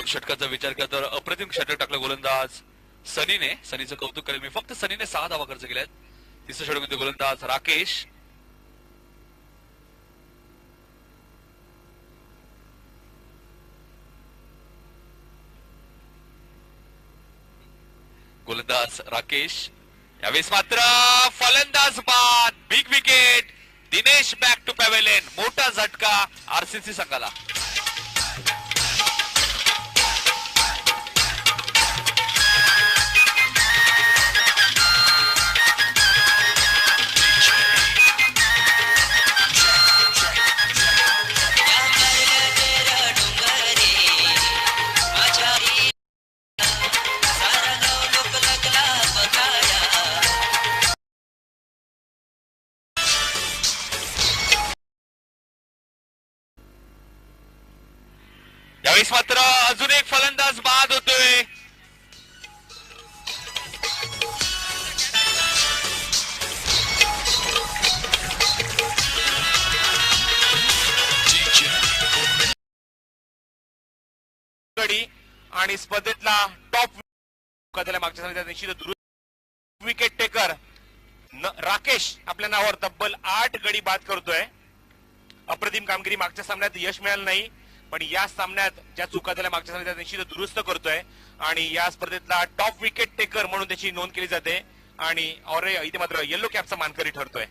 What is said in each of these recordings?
षटकाचा विचार केला तर अप्रतिम षटक टाकलं गोलंदाज सनीने. सनीचं कौतुक करेल मी. फक्त सनीने 6 धावा खर्च केल्यात. तिसऱ्या षटकामध्ये गोलंदाज राकेश. गोलंदाज राकेश. यावेळेस मात्र फलंदाज बाद. Big wicket. Dinesh back to pavilion. मोठा झटका आरसीसी संघाला. यावेळेस मात्र अजून एक फलंदाज बाद होतोय. आणि स्पर्धेतला टॉप मागच्या समितीत निश्चित विकेट टेकर राकेश आपल्या नावावर तब्बल 8 गडी बाद करतोय. अप्रतिम कामगिरी. मागच्या सामन्यात यश मिळालं नाही, पण या सामन्यात ज्या चुका झाल्या मागच्या सामन्यात निश्चित दुरुस्त करतोय आणि या स्पर्धेतला टॉप विकेट टेकर म्हणून त्याची नोंद केली जाते. आणि इथे मात्र येलो कॅपचा मानकरी ठरतोय.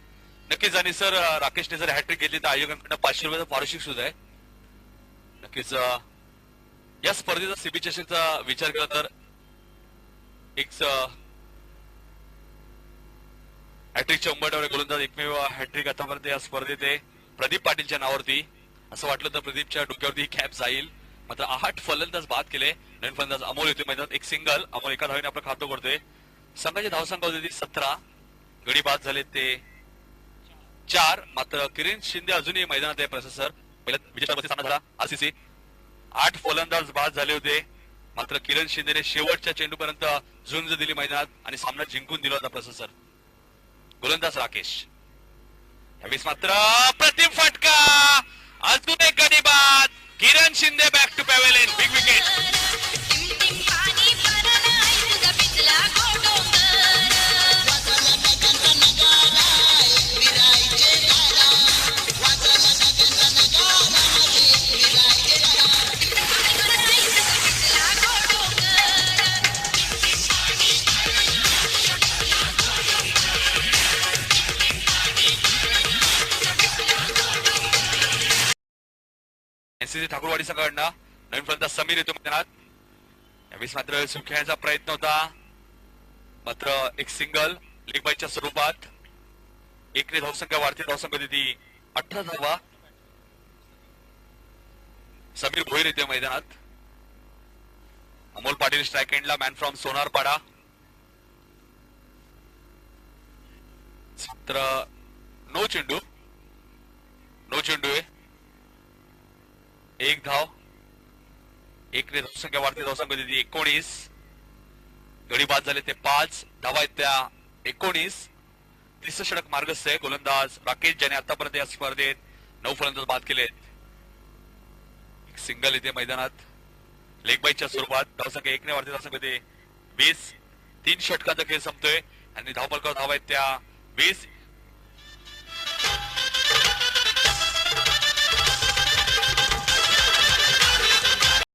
नक्कीच. आणि सर राकेशने जर हॅट्रिक घेतली तर आयोगांकडून 500 रुपयाचं पारितोषिक सुद्धा आहे. नक्कीच या स्पर्धेचा सीबी चषकचा विचार केला तर एक हॅट्रिकच्या उंबरठ्यावर गोलंदाज एकमेव हॅट्रिक आतापर्यंत या स्पर्धेत आहे प्रदीप पाटीलच्या नावावरती. असं वाटलं तर प्रदीपच्या डोक्यावरती ही कॅप जाईल. मात्र 8 फलंदाज बाद केले. नवीन फलंदाज अमोल येतोय मैदानात. एक सिंगल. अमोल एका धावेने आपलं खातं करतोय. संघाची धावसंख्या होती 17. गडी बाद झाले ते 4. मात्र किरण शिंदे अजूनही मैदानात आहे. प्रोसेसर पहिल्या विजय सामना झाला आरसीसी. 8 फलंदाज बाद झाले होते. मात्र किरण शिंदेने शेवटच्या चेंडूपर्यंत झुंज दिली मैदानात आणि सामना जिंकून दिला होता प्रोसेसर. गोलंदाज राकेश. यावेळेस मात्र प्रतिम फटका. अजून एक गडी बाद. Kiran Shinde back to pavilion. Big wicket. NCC Thakurwadi संघाकडनं नवीन फलंदाज समीर येतो मैदानात. यावेळेस मात्र सुख्याचा प्रयत्न होता. मात्र एक सिंगल लेग बाईच्या स्वरूपात. 1 ने धावसंख्या वाढते. धावसंख्या होती 18 धावा. समीर भोईर येते मैदानात. अमोल पाटील स्ट्राईक एंडला. Man from Sonarpada. नो चेंडू. नो चेंडू आहे. 1 धाव. 1 ने धावसंख्या वाढते. धावसंख्या होती 19. गडी बाद झाले ते 5. धावा आहेत त्या 19. तिसरं षटक मार्गस्थ आहे. गोलंदाज राकेश ज्याने आतापर्यंत या स्पर्धेत 9 फलंदाज बाद केलेत. एक सिंगल येते मैदानात लेग बाईच्या स्वरूपात. धावसंख्या 1 ने वाढते. धावसंख्या होते 20. 3 षटकांचा खेळ संपतोय आणि धावफलकावर धावा आहेत त्या 20.